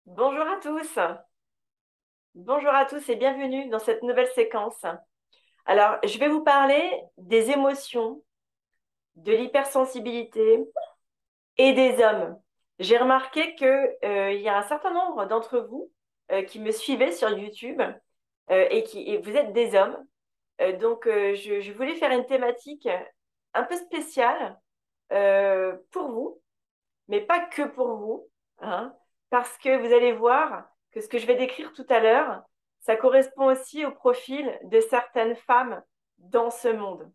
Bonjour à tous. Bonjour à tous et bienvenue dans cette nouvelle séquence. Alors, je vais vous parler des émotions, de l'hypersensibilité et des hommes. J'ai remarqué il y a un certain nombre d'entre vous qui me suivaient sur YouTube et vous êtes des hommes. Je voulais faire une thématique un peu spéciale pour vous, mais pas que pour vous, hein, parce que vous allez voir que ce que je vais décrire tout à l'heure, ça correspond aussi au profil de certaines femmes dans ce monde.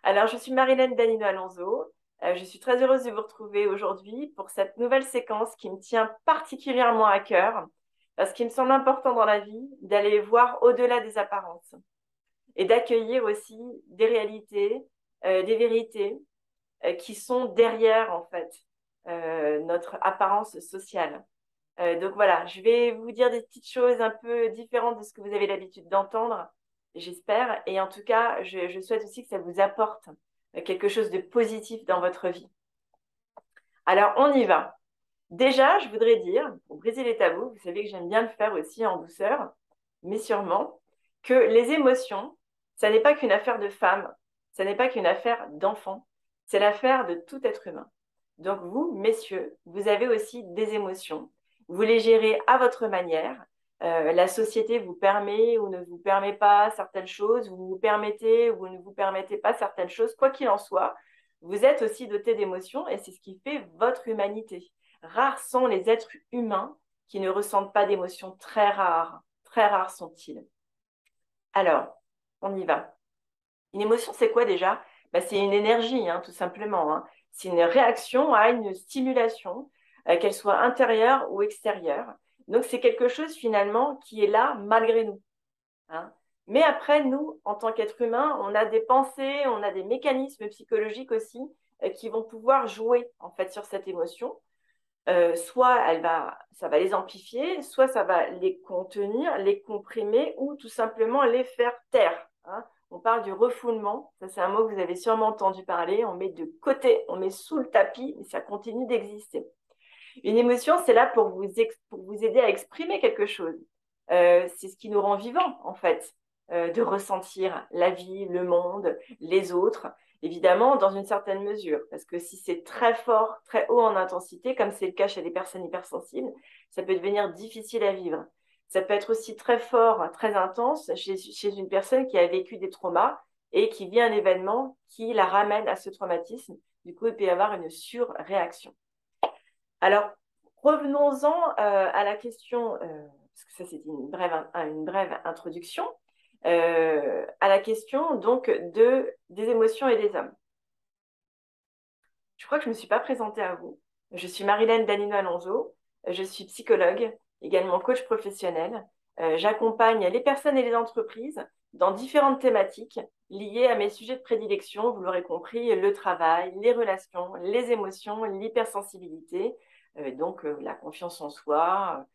Alors, je suis Marilène Danino-Alonso. Je suis très heureuse de vous retrouver aujourd'hui pour cette nouvelle séquence qui me tient particulièrement à cœur, parce qu'il me semble important dans la vie d'aller voir au-delà des apparences et d'accueillir aussi des réalités, des vérités qui sont derrière, en fait, notre apparence sociale. Donc voilà, je vais vous dire des petites choses un peu différentes de ce que vous avez l'habitude d'entendre, j'espère. Et en tout cas, je souhaite aussi que ça vous apporte quelque chose de positif dans votre vie. Alors, on y va. Déjà, je voudrais dire, pour briser les tabous, vous savez que j'aime bien le faire aussi en douceur, mais sûrement, que les émotions, ça n'est pas qu'une affaire de femmes, ça n'est pas qu'une affaire d'enfants, c'est l'affaire de tout être humain. Donc vous, messieurs, vous avez aussi des émotions. Vous les gérez à votre manière. La société vous permet ou ne vous permet pas certaines choses, vous vous permettez ou ne vous permettez pas certaines choses, quoi qu'il en soit. Vous êtes aussi doté d'émotions et c'est ce qui fait votre humanité. Rares sont les êtres humains qui ne ressentent pas d'émotions, très rares sont-ils. Alors, on y va. Une émotion, c'est quoi déjà? Ben, c'est une énergie, hein, tout simplement, hein. C'est une réaction à une stimulation, qu'elle soit intérieure ou extérieure. Donc, c'est quelque chose finalement qui est là malgré nous, hein. Mais après, nous, en tant qu'êtres humains, on a des pensées, on a des mécanismes psychologiques aussi qui vont pouvoir jouer en fait sur cette émotion. Soit ça va les amplifier, soit ça va les contenir, les comprimer ou tout simplement les faire taire, hein. On parle du refoulement, ça c'est un mot que vous avez sûrement entendu parler, on met de côté, on met sous le tapis, mais ça continue d'exister. Une émotion, c'est là pour vous aider à exprimer quelque chose. C'est ce qui nous rend vivants, en fait, de ressentir la vie, le monde, les autres, évidemment, dans une certaine mesure. Parce que si c'est très fort, très haut en intensité, comme c'est le cas chez les personnes hypersensibles, ça peut devenir difficile à vivre. Ça peut être aussi très fort, très intense chez une personne qui a vécu des traumas et qui vit un événement qui la ramène à ce traumatisme. Du coup, il peut y avoir une surréaction. Alors, revenons-en à la question, parce que ça c'était une brève introduction, à la question donc des émotions et des hommes. Je crois que je ne me suis pas présentée à vous. Je suis Marilène Danino-Alonso, je suis psychologue, également coach professionnel. J'accompagne les personnes et les entreprises dans différentes thématiques liées à mes sujets de prédilection, vous l'aurez compris, le travail, les relations, les émotions, l'hypersensibilité, la confiance en soi,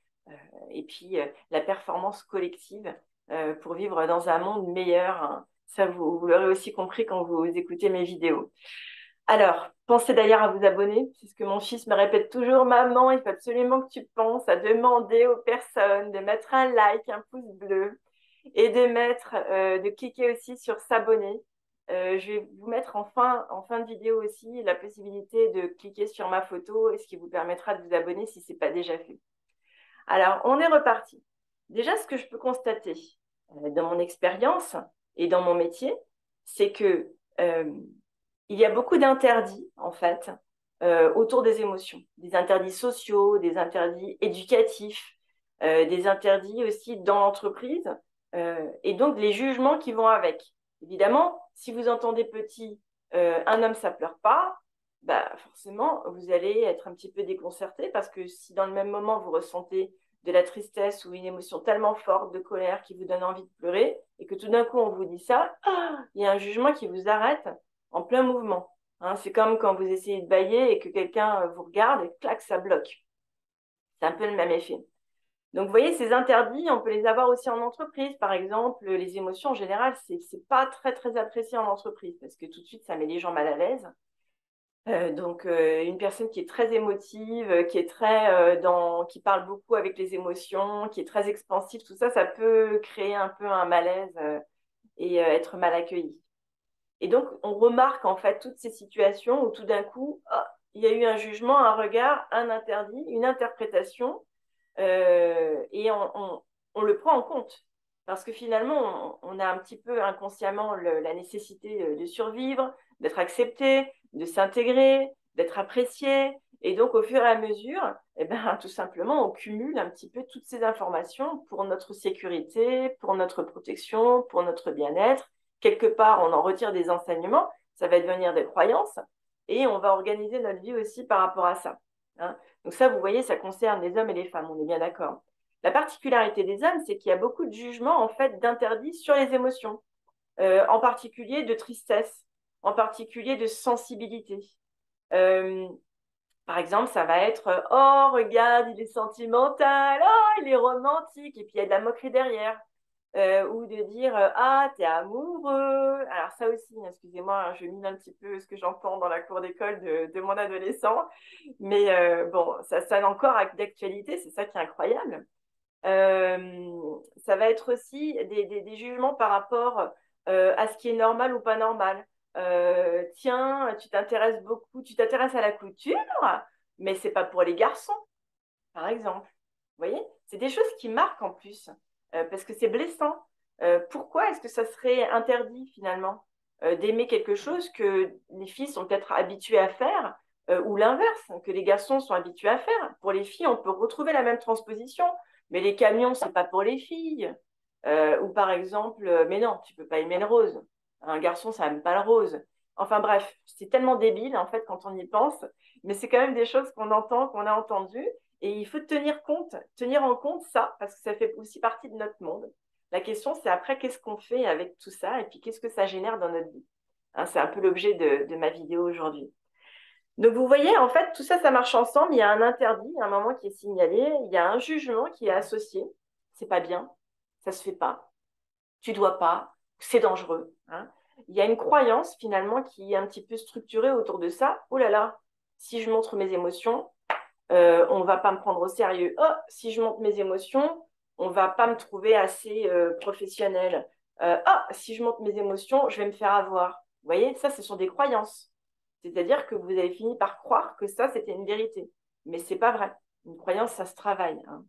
et puis la performance collective pour vivre dans un monde meilleur, hein. Ça, vous l'aurez aussi compris quand vous écoutez mes vidéos. Alors, pensez d'ailleurs à vous abonner. C'est ce que mon fils me répète toujours. Maman, il faut absolument que tu penses à demander aux personnes de mettre un like, un pouce bleu et de cliquer aussi sur s'abonner. Je vais vous mettre en fin de vidéo aussi la possibilité de cliquer sur ma photo, ce qui vous permettra de vous abonner si ce n'est pas déjà fait. Alors, on est reparti. Déjà, ce que je peux constater dans mon expérience et dans mon métier, c'est que il y a beaucoup d'interdits, en fait, autour des émotions. Des interdits sociaux, des interdits éducatifs, des interdits aussi dans l'entreprise, et donc les jugements qui vont avec. Évidemment, si vous entendez petit, un homme, ça pleure pas, bah, forcément, vous allez être un petit peu déconcerté parce que si dans le même moment, vous ressentez de la tristesse ou une émotion tellement forte de colère qui vous donne envie de pleurer et que tout d'un coup, on vous dit ça, il y a un jugement qui vous arrête en plein mouvement, hein. C'est comme quand vous essayez de bâiller et que quelqu'un vous regarde et clac, ça bloque. C'est un peu le même effet. Donc, vous voyez, ces interdits, on peut les avoir aussi en entreprise. Par exemple, les émotions, en général, c'est pas très, très apprécié en entreprise parce que tout de suite, ça met les gens mal à l'aise. Une personne qui est très émotive, qui est qui parle beaucoup avec les émotions, qui est très expansive, tout ça, ça peut créer un peu un malaise et être mal accueilli. Et donc, on remarque en fait toutes ces situations où tout d'un coup, ah, il y a eu un jugement, un regard, un interdit, une interprétation, et on le prend en compte. Parce que finalement, on a un petit peu inconsciemment la nécessité de survivre, d'être accepté, de s'intégrer, d'être apprécié. Et donc, au fur et à mesure, eh ben, tout simplement, on cumule un petit peu toutes ces informations pour notre sécurité, pour notre protection, pour notre bien-être. Quelque part, on en retire des enseignements, ça va devenir des croyances, et on va organiser notre vie aussi par rapport à ça. Hein. Donc ça, vous voyez, ça concerne les hommes et les femmes, on est bien d'accord. La particularité des hommes, c'est qu'il y a beaucoup de jugements, en fait, d'interdits sur les émotions, en particulier de tristesse, en particulier de sensibilité. Euh, Par exemple, ça va être oh, regarde, il est sentimental, oh, il est romantique, et puis il y a de la moquerie derrière. Ou de dire ah, t'es amoureux. Alors, ça aussi, excusez-moi, hein, je mine un petit peu ce que j'entends dans la cour d'école de mon adolescent, mais bon, ça sonne encore d'actualité, c'est ça qui est incroyable. Ça va être aussi des jugements par rapport à ce qui est normal ou pas normal. Tiens, tu t'intéresses à la couture, mais c'est pas pour les garçons, par exemple. Vous voyez, c'est des choses qui marquent en plus, parce que c'est blessant. Pourquoi est-ce que ça serait interdit finalement d'aimer quelque chose que les filles sont peut-être habituées à faire, ou l'inverse, que les garçons sont habitués à faire? Pour les filles, on peut retrouver la même transposition, mais les camions, c'est pas pour les filles. Ou par exemple, mais non, tu peux pas aimer le rose. Un garçon, ça n'aime pas le rose. Enfin bref, c'est tellement débile en fait quand on y pense, mais c'est quand même des choses qu'on entend, qu'on a entendues. Et il faut tenir en compte ça, parce que ça fait aussi partie de notre monde. La question, c'est après, qu'est-ce qu'on fait avec tout ça et puis qu'est-ce que ça génère dans notre vie. Hein, c'est un peu l'objet de ma vidéo aujourd'hui. Donc, vous voyez, en fait, tout ça, ça marche ensemble. Il y a un interdit, un moment qui est signalé. Il y a un jugement qui est associé. C'est pas bien, ça se fait pas, tu dois pas, c'est dangereux. Hein. Il y a une croyance, finalement, qui est un petit peu structurée autour de ça. Oh là là, si je montre mes émotions, on va pas me prendre au sérieux. Oh, si je monte mes émotions, on va pas me trouver assez professionnelle. Ah, si je monte mes émotions, je vais me faire avoir. Vous voyez, ça, ce sont des croyances. C'est-à-dire que vous avez fini par croire que ça, c'était une vérité. Mais c'est pas vrai. Une croyance, ça se travaille. Hein.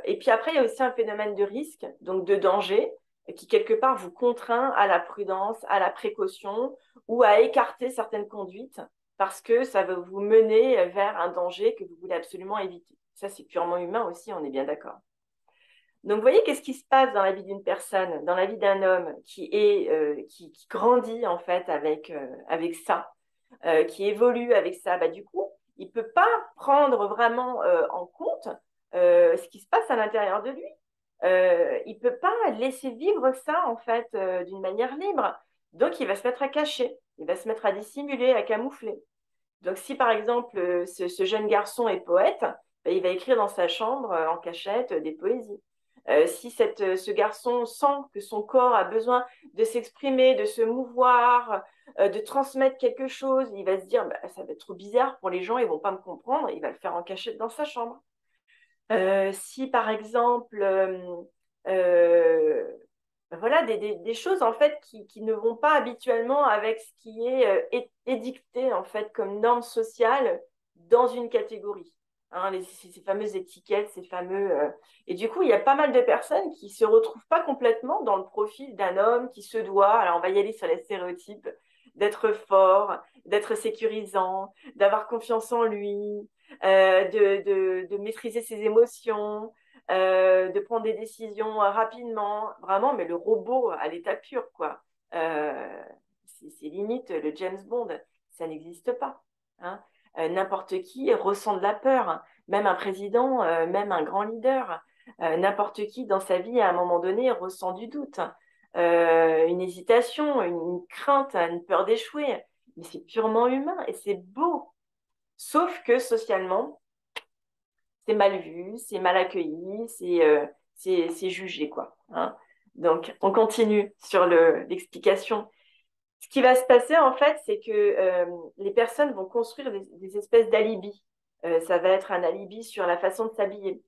Et puis après, il y a aussi un phénomène de risque, donc de danger, qui quelque part vous contraint à la prudence, à la précaution ou à écarter certaines conduites parce que ça va vous mener vers un danger que vous voulez absolument éviter. Ça, c'est purement humain aussi, on est bien d'accord. Donc, vous voyez, qu'est-ce qui se passe dans la vie d'une personne, dans la vie d'un homme qui grandit en fait avec ça, qui évolue avec ça. Bah, du coup, il ne peut pas prendre vraiment en compte ce qui se passe à l'intérieur de lui. Il ne peut pas laisser vivre ça en fait d'une manière libre. Donc, il va se mettre à cacher, il va se mettre à dissimuler, à camoufler. Donc, si par exemple ce jeune garçon est poète, bah, il va écrire dans sa chambre en cachette des poésies. Si ce garçon sent que son corps a besoin de s'exprimer, de se mouvoir, de transmettre quelque chose, il va se dire bah, ça va être trop bizarre pour les gens, ils ne vont pas me comprendre, il va le faire en cachette dans sa chambre. Si par exemple, euh, voilà, des choses en fait qui ne vont pas habituellement avec ce qui est édicté en fait comme norme sociale dans une catégorie. Hein, ces fameuses étiquettes, ces fameux. Et du coup, il y a pas mal de personnes qui se retrouvent pas complètement dans le profil d'un homme qui se doit, alors on va y aller sur les stéréotypes, d'être fort, d'être sécurisant, d'avoir confiance en lui, de maîtriser ses émotions, de prendre des décisions rapidement, vraiment, mais le robot à l'état pur, quoi. C'est limite le James Bond, ça n'existe pas. Hein. N'importe qui ressent de la peur, hein. Même un président, même un grand leader, n'importe qui dans sa vie à un moment donné ressent du doute, une hésitation, une crainte, une peur d'échouer. Mais c'est purement humain et c'est beau. Sauf que socialement, c'est mal vu, c'est mal accueilli, c'est jugé, quoi. Hein. Donc, on continue sur l'explication. Ce qui va se passer, en fait, c'est que les personnes vont construire des espèces d'alibis. Ça va être un alibi sur la façon de s'habiller,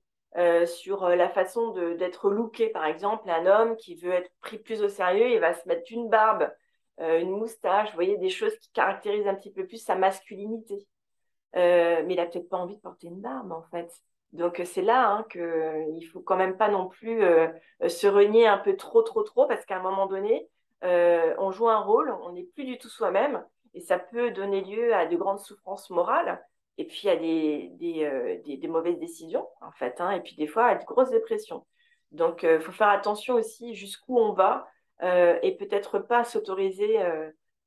sur la façon d'être looké, par exemple. Un homme qui veut être pris plus au sérieux, il va se mettre une barbe, une moustache, vous voyez, des choses qui caractérisent un petit peu plus sa masculinité. Mais il n'a peut-être pas envie de porter une barbe, en fait. Donc, c'est là hein, qu'il ne faut quand même pas non plus se renier un peu trop, trop, trop, parce qu'à un moment donné, on joue un rôle, on n'est plus du tout soi-même, et ça peut donner lieu à de grandes souffrances morales, et puis à des mauvaises décisions, en fait, hein, et puis des fois à de grosses dépressions. Donc, il faut faire attention aussi jusqu'où on va, et peut-être pas s'autoriser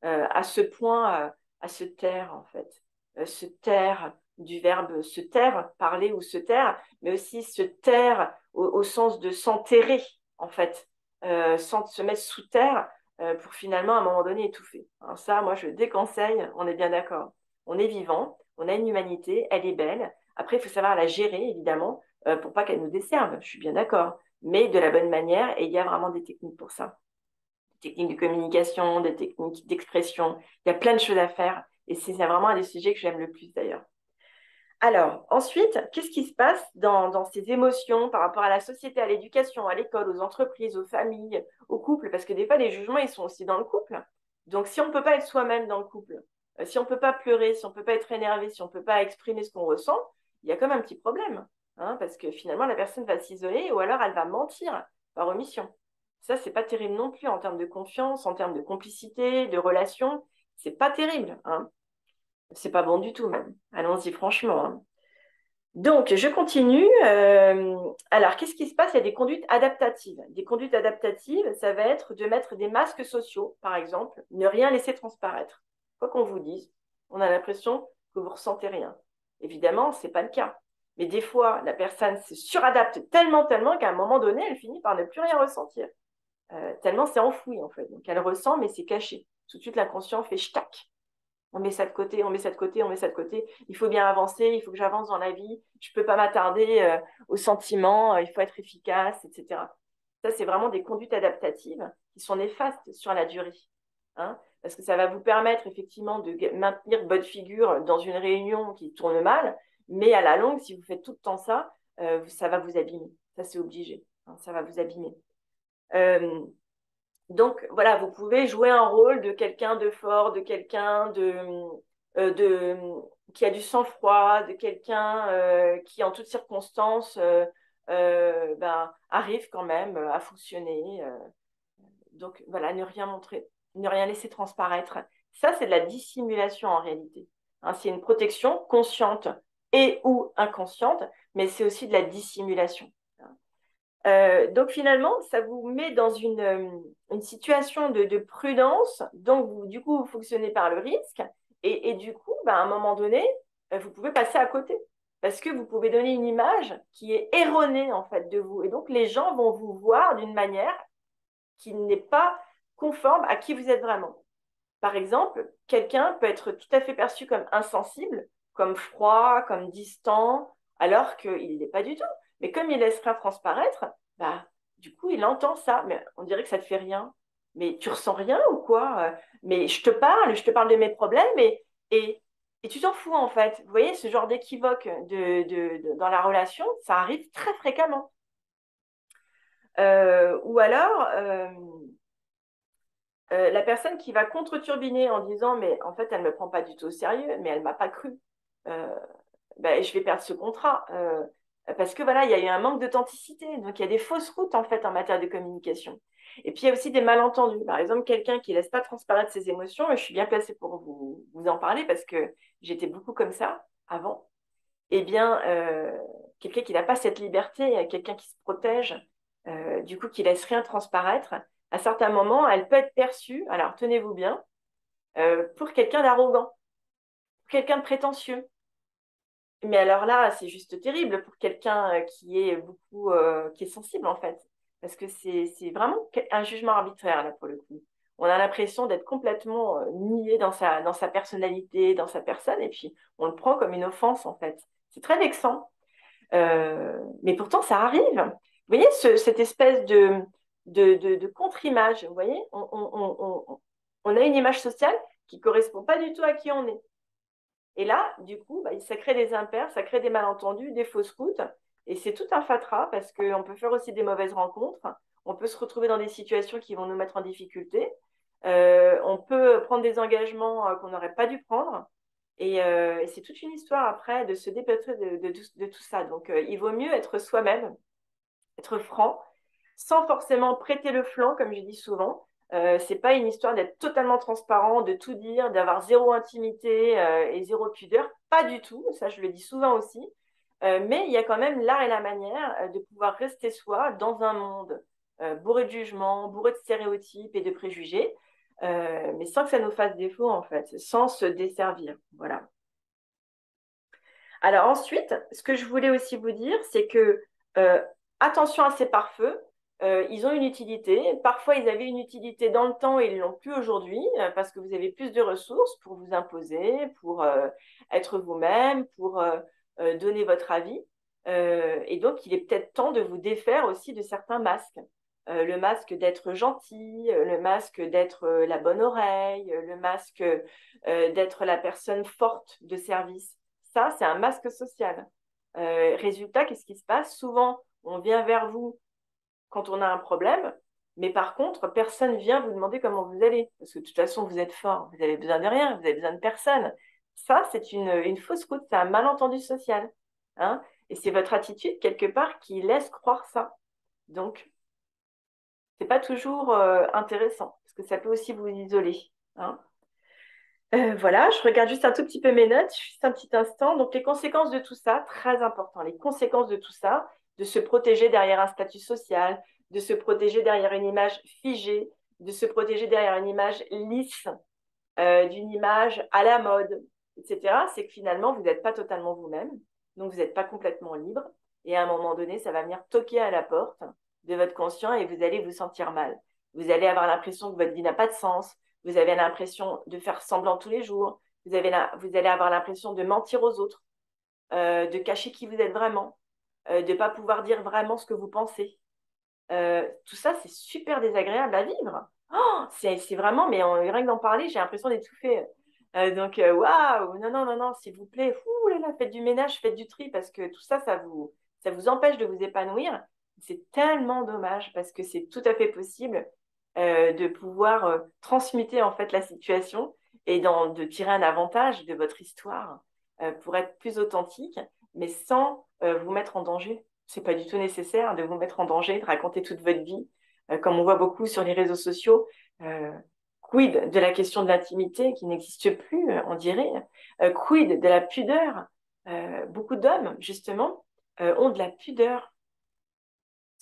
à ce point à se taire, en fait se taire du verbe se taire, parler ou se taire, mais aussi se taire au sens de s'enterrer, en fait, sans se mettre sous terre pour finalement, à un moment donné, étouffer. Alors ça, moi, je déconseille, on est bien d'accord. On est vivant, on a une humanité, elle est belle. Après, il faut savoir la gérer, évidemment, pour pas qu'elle nous desserve, je suis bien d'accord, mais de la bonne manière, et il y a vraiment des techniques pour ça. Des techniques de communication, des techniques d'expression, il y a plein de choses à faire, et c'est vraiment un des sujets que j'aime le plus d'ailleurs. Alors, ensuite, qu'est-ce qui se passe dans ces émotions par rapport à la société, à l'éducation, à l'école, aux entreprises, aux familles, aux couples? Parce que des fois, les jugements, ils sont aussi dans le couple. Donc, si on ne peut pas être soi-même dans le couple, si on ne peut pas pleurer, si on ne peut pas être énervé, si on ne peut pas exprimer ce qu'on ressent, il y a comme un petit problème. Hein, parce que finalement, la personne va s'isoler ou alors elle va mentir par omission. Ça, c'est pas terrible non plus en termes de confiance, en termes de complicité, de relation. C'est pas terrible. Hein. C'est pas bon du tout, même. Allons-y, franchement. Hein. Donc, je continue. Alors, qu'est-ce qui se passe? Il y a des conduites adaptatives. Des conduites adaptatives, ça va être de mettre des masques sociaux, par exemple, ne rien laisser transparaître. Quoi qu'on vous dise, on a l'impression que vous ressentez rien. Évidemment, ce n'est pas le cas. Mais des fois, la personne se suradapte tellement, tellement qu'à un moment donné, elle finit par ne plus rien ressentir. Tellement c'est enfoui, en fait. Donc, elle ressent, mais c'est caché. Tout de suite, l'inconscient fait ch'tac. On met ça de côté, on met ça de côté, on met ça de côté. Il faut bien avancer, il faut que j'avance dans la vie. Je ne peux pas m'attarder aux sentiments, il faut être efficace, etc. Ça, c'est vraiment des conduites adaptatives qui sont néfastes sur la durée. Hein, parce que ça va vous permettre effectivement de maintenir bonne figure dans une réunion qui tourne mal, mais à la longue, si vous faites tout le temps ça, ça va vous abîmer. Ça, c'est obligé. Hein, ça va vous abîmer. Euh, donc voilà, vous pouvez jouer un rôle de quelqu'un de fort, de quelqu'un qui a du sang-froid, de quelqu'un qui en toutes circonstances ben, arrive quand même à fonctionner. Donc voilà, ne rien montrer, ne rien laisser transparaître. Ça, c'est de la dissimulation en réalité. Hein, c'est une protection consciente et ou inconsciente, mais c'est aussi de la dissimulation. Donc finalement, ça vous met dans une situation de prudence. Donc du coup, vous fonctionnez par le risque. Et du coup, ben, à un moment donné, vous pouvez passer à côté. Parce que vous pouvez donner une image qui est erronée en fait de vous. Et donc les gens vont vous voir d'une manière qui n'est pas conforme à qui vous êtes vraiment. Par exemple, quelqu'un peut être tout à fait perçu comme insensible, comme froid, comme distant, alors qu'il ne l'est pas du tout. Mais comme il laisse rien transparaître, bah, du coup, il entend ça. Mais on dirait que ça ne te fait rien. Mais tu ressens rien ou quoi? Mais je te parle de mes problèmes et, et tu t'en fous en fait. Vous voyez, ce genre d'équivoque dans la relation, ça arrive très fréquemment. Ou alors, la personne qui va contre-turbiner en disant mais en fait elle ne me prend pas du tout au sérieux, mais elle ne m'a pas cru. Euh, ben, je vais perdre ce contrat parce que voilà, il y a eu un manque d'authenticité. Donc il y a des fausses routes en fait en matière de communication. Et puis il y a aussi des malentendus. Par exemple, quelqu'un qui ne laisse pas transparaître ses émotions, et je suis bien placée pour vous en parler parce que j'étais beaucoup comme ça avant. Eh bien, quelqu'un qui n'a pas cette liberté, quelqu'un qui se protège, du coup qui laisse rien transparaître, à certains moments, elle peut être perçue, alors tenez-vous bien, pour quelqu'un d'arrogant, pour quelqu'un de prétentieux. Mais alors là, c'est juste terrible pour quelqu'un qui est beaucoup, qui est sensible en fait, parce que c'est vraiment un jugement arbitraire là pour le coup. On a l'impression d'être complètement nié dans sa personnalité, dans sa personne, et puis on le prend comme une offense en fait. C'est très vexant. Mais pourtant, ça arrive. Vous voyez, cette espèce de contre-image, vous voyez, on a une image sociale qui ne correspond pas du tout à qui on est. Et là, du coup, bah, ça crée des impairs, ça crée des malentendus, des fausses routes. Et c'est tout un fatras parce qu'on peut faire aussi des mauvaises rencontres. On peut se retrouver dans des situations qui vont nous mettre en difficulté. On peut prendre des engagements qu'on n'aurait pas dû prendre. Et c'est toute une histoire après de se dépêtrer de tout ça. Donc, il vaut mieux être soi-même, être franc, sans forcément prêter le flanc, comme je dis souvent. C'est pas une histoire d'être totalement transparent, de tout dire, d'avoir zéro intimité et zéro pudeur. Pas du tout, ça je le dis souvent aussi. Mais il y a quand même l'art et la manière de pouvoir rester soi dans un monde bourré de jugements, bourré de stéréotypes et de préjugés, mais sans que ça nous fasse défaut en fait, sans se desservir. Voilà. Alors ensuite, ce que je voulais aussi vous dire, c'est que euh, attention à ces pare-feux, ils ont une utilité. Parfois, ils avaient une utilité dans le temps et ils ne l'ont plus aujourd'hui parce que vous avez plus de ressources pour vous imposer, pour être vous-même, pour donner votre avis. Et donc, il est peut-être temps de vous défaire aussi de certains masques. Le masque d'être gentil, le masque d'être la bonne oreille, le masque d'être la personne forte de service. Ça, c'est un masque social. Résultat, qu'est-ce qui se passe? Souvent, on vient vers vous quand on a un problème, mais par contre, personne vient vous demander comment vous allez, parce que de toute façon, vous êtes fort, vous avez besoin de rien, vous avez besoin de personne. Ça, c'est une fausse route, c'est un malentendu social. Hein. Et c'est votre attitude, quelque part, qui laisse croire ça. Donc, c'est pas toujours intéressant, parce que ça peut aussi vous isoler. Hein. Voilà, je regarde juste un tout petit peu mes notes, juste un petit instant. Donc, les conséquences de tout ça, très important, les conséquences de tout ça, de se protéger derrière un statut social, de se protéger derrière une image figée, de se protéger derrière une image lisse, d'une image à la mode, etc., c'est que finalement, vous n'êtes pas totalement vous-même, donc vous n'êtes pas complètement libre. Et à un moment donné, ça va venir toquer à la porte de votre conscient et vous allez vous sentir mal. Vous allez avoir l'impression que votre vie n'a pas de sens. Vous avez l'impression de faire semblant tous les jours. Vous allez avoir l'impression de mentir aux autres, de cacher qui vous êtes vraiment, de ne pas pouvoir dire vraiment ce que vous pensez. Tout ça, c'est super désagréable à vivre. Oh, c'est vraiment, mais rien que d'en parler, j'ai l'impression d'étouffer. Donc, waouh, non, non, non, non, s'il vous plaît, ouh là là, faites du ménage, faites du tri, parce que tout ça, ça vous empêche de vous épanouir. C'est tellement dommage, parce que c'est tout à fait possible de pouvoir transmuter en fait la situation et de tirer un avantage de votre histoire pour être plus authentique, mais sans vous mettre en danger. C'est pas du tout nécessaire de vous mettre en danger, de raconter toute votre vie, comme on voit beaucoup sur les réseaux sociaux. Euh, Quid de la question de l'intimité qui n'existe plus, on dirait. Quid de la pudeur. Beaucoup d'hommes, justement, ont de la pudeur.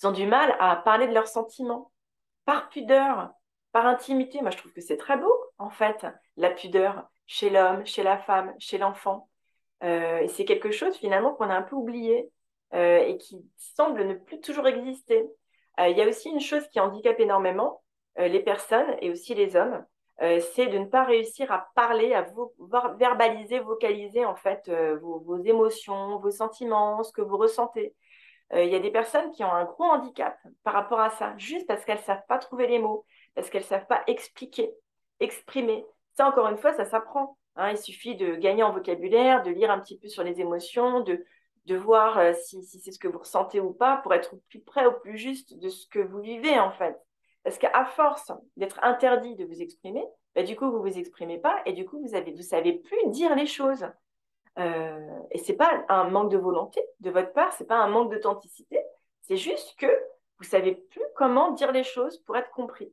Ils ont du mal à parler de leurs sentiments. Par pudeur, par intimité. Moi, je trouve que c'est très beau, en fait, la pudeur chez l'homme, chez la femme, chez l'enfant. Et c'est quelque chose finalement qu'on a un peu oublié et qui semble ne plus toujours exister. Il y a aussi une chose qui handicape énormément les personnes et aussi les hommes, c'est de ne pas réussir à parler, à verbaliser, vocaliser en fait vos émotions, vos sentiments, ce que vous ressentez. Il y a des personnes qui ont un gros handicap par rapport à ça, juste parce qu'elles ne savent pas trouver les mots, parce qu'elles ne savent pas expliquer, exprimer. Ça, encore une fois, ça s'apprend. Hein. Il suffit de gagner en vocabulaire, de lire un petit peu sur les émotions, de voir si c'est ce que vous ressentez ou pas, pour être au plus près, au plus juste de ce que vous vivez, en fait. Parce qu'à force d'être interdit de vous exprimer, bah, du coup, vous ne vous exprimez pas et du coup, vous savez plus dire les choses. Et ce n'est pas un manque de volonté de votre part, ce n'est pas un manque d'authenticité, c'est juste que vous ne savez plus comment dire les choses pour être compris.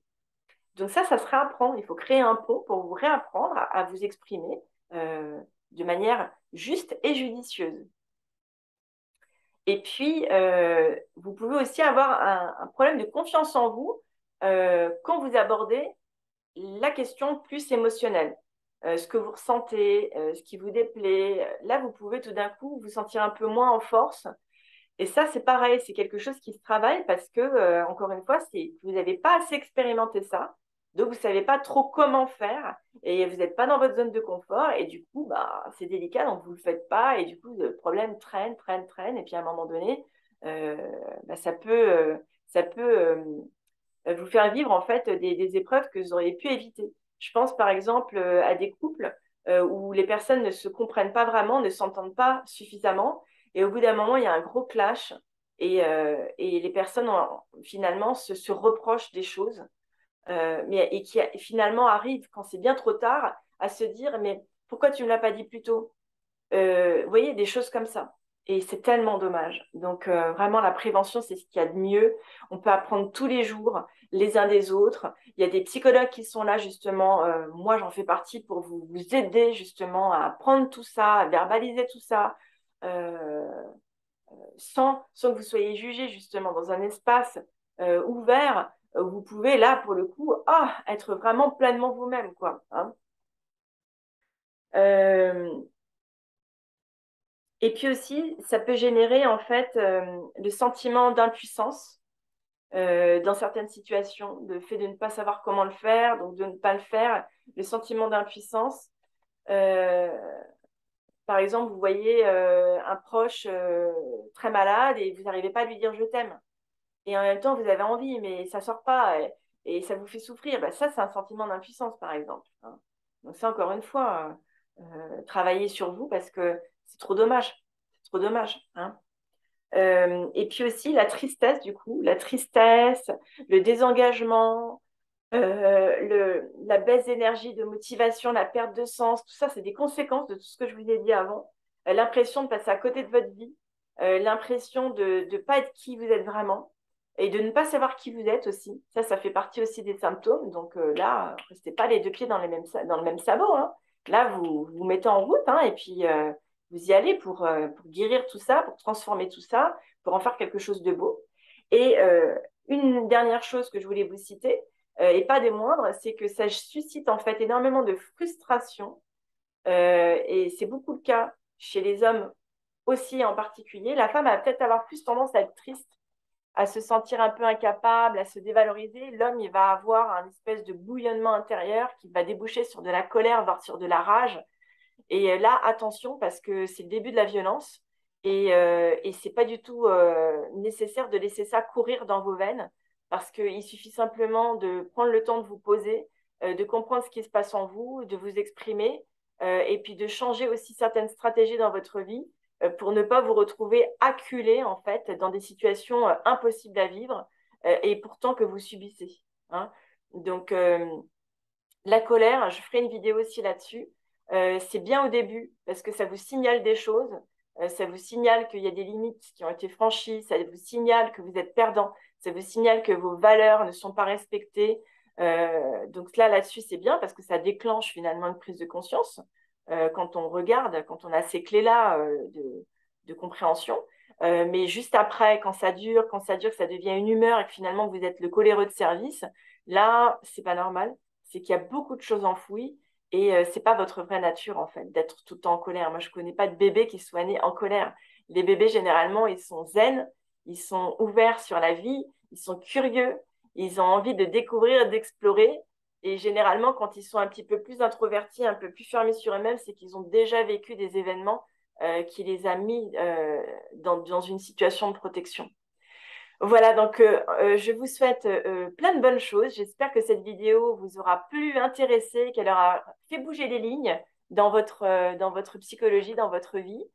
Donc ça se réapprend. Il faut créer un pont pour vous réapprendre à vous exprimer de manière juste et judicieuse. Et puis, vous pouvez aussi avoir un problème de confiance en vous quand vous abordez la question plus émotionnelle, ce que vous ressentez, ce qui vous déplaît. Là, vous pouvez tout d'un coup vous sentir un peu moins en force. Et ça, c'est pareil, c'est quelque chose qui se travaille parce que, encore une fois, vous n'avez pas assez expérimenté ça. Donc, vous ne savez pas trop comment faire et vous n'êtes pas dans votre zone de confort. Et du coup, bah, c'est délicat, donc vous ne le faites pas. Et du coup, le problème traîne, traîne, traîne. Et puis, à un moment donné, euh, bah, ça peut vous faire vivre en fait des épreuves que vous auriez pu éviter. Je pense par exemple à des couples où les personnes ne se comprennent pas vraiment, ne s'entendent pas suffisamment. Et au bout d'un moment, il y a un gros clash et les personnes finalement se reprochent des choses et qui finalement arrivent, quand c'est bien trop tard, à se dire, mais pourquoi tu ne me l'as pas dit plus tôt? Vous voyez, des choses comme ça. Et c'est tellement dommage. Donc, vraiment, la prévention, c'est ce qu'il y a de mieux. On peut apprendre tous les jours, les uns des autres. Il y a des psychologues qui sont là, justement. Moi, j'en fais partie pour vous aider, justement, à apprendre tout ça, à verbaliser tout ça, euh, sans que vous soyez jugé, justement, dans un espace ouvert. Vous pouvez, là, pour le coup, être vraiment pleinement vous-même, quoi. Hein. Euh, Et puis aussi, ça peut générer en fait le sentiment d'impuissance dans certaines situations, le fait de ne pas savoir comment le faire, donc de ne pas le faire, le sentiment d'impuissance. Euh, Par exemple, vous voyez un proche très malade et vous n'arrivez pas à lui dire je t'aime. Et en même temps, vous avez envie, mais ça sort pas et ça vous fait souffrir. Bah, ça, c'est un sentiment d'impuissance, par exemple. Hein. Donc ça, encore une fois, travaillez sur vous parce que c'est trop dommage. C'est trop dommage. Hein. Et puis aussi la tristesse, du coup, la tristesse, le désengagement, la baisse d'énergie, de motivation, la perte de sens, tout ça, c'est des conséquences de tout ce que je vous ai dit avant. L'impression de passer à côté de votre vie, l'impression de ne pas être qui vous êtes vraiment et de ne pas savoir qui vous êtes aussi. Ça fait partie aussi des symptômes. Donc là, restez pas les deux pieds dans le même sabot. Hein. Là, vous mettez en route hein, et puis vous y allez pour guérir tout ça, pour transformer tout ça, pour en faire quelque chose de beau. Et une dernière chose que je voulais vous citer, et pas des moindres, c'est que ça suscite en fait énormément de frustration. Et c'est beaucoup le cas chez les hommes aussi en particulier. La femme va peut-être avoir plus tendance à être triste, à se sentir un peu incapable, à se dévaloriser. L'homme, il va avoir un espèce de bouillonnement intérieur qui va déboucher sur de la colère, voire sur de la rage. Et là, attention, parce que c'est le début de la violence et c'est pas du tout nécessaire de laisser ça courir dans vos veines, parce qu'il suffit simplement de prendre le temps de vous poser, de comprendre ce qui se passe en vous, de vous exprimer, et puis de changer aussi certaines stratégies dans votre vie pour ne pas vous retrouver acculé en fait dans des situations impossibles à vivre et pourtant que vous subissez. Hein. Donc, la colère, je ferai une vidéo aussi là-dessus. C'est bien au début parce que ça vous signale des choses, ça vous signale qu'il y a des limites qui ont été franchies, ça vous signale que vous êtes perdant, ça vous signale que vos valeurs ne sont pas respectées. Donc là-dessus, c'est bien parce que ça déclenche finalement une prise de conscience quand on regarde, quand on a ces clés-là de compréhension. Mais juste après, quand ça dure, que ça devient une humeur et que finalement vous êtes le coléreux de service, là, c'est pas normal, c'est qu'il y a beaucoup de choses enfouies et c'est pas votre vraie nature en fait d'être tout le temps en colère. Moi, je connais pas de bébé qui soit né en colère. Les bébés généralement, ils sont zen, ils sont ouverts sur la vie, ils sont curieux, ils ont envie de découvrir, d'explorer. Et généralement, quand ils sont un petit peu plus introvertis, un peu plus fermés sur eux-mêmes, c'est qu'ils ont déjà vécu des événements qui les a mis dans une situation de protection. Voilà, donc je vous souhaite plein de bonnes choses. J'espère que cette vidéo vous aura plu, intéressé, qu'elle aura fait bouger les lignes dans votre psychologie, dans votre vie.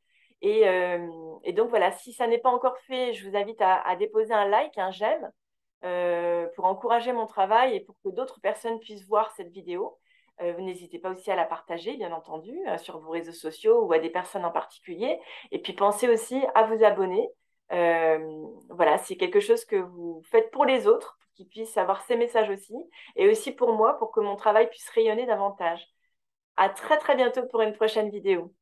Et donc voilà, si ça n'est pas encore fait, je vous invite à déposer un like, un j'aime, pour encourager mon travail et pour que d'autres personnes puissent voir cette vidéo. Vous n'hésitez pas aussi à la partager, bien entendu, sur vos réseaux sociaux ou à des personnes en particulier. Et puis pensez aussi à vous abonner. Voilà, c'est quelque chose que vous faites pour les autres, pour qu'ils puissent avoir ces messages aussi, et aussi pour moi, pour que mon travail puisse rayonner davantage. À très très bientôt pour une prochaine vidéo.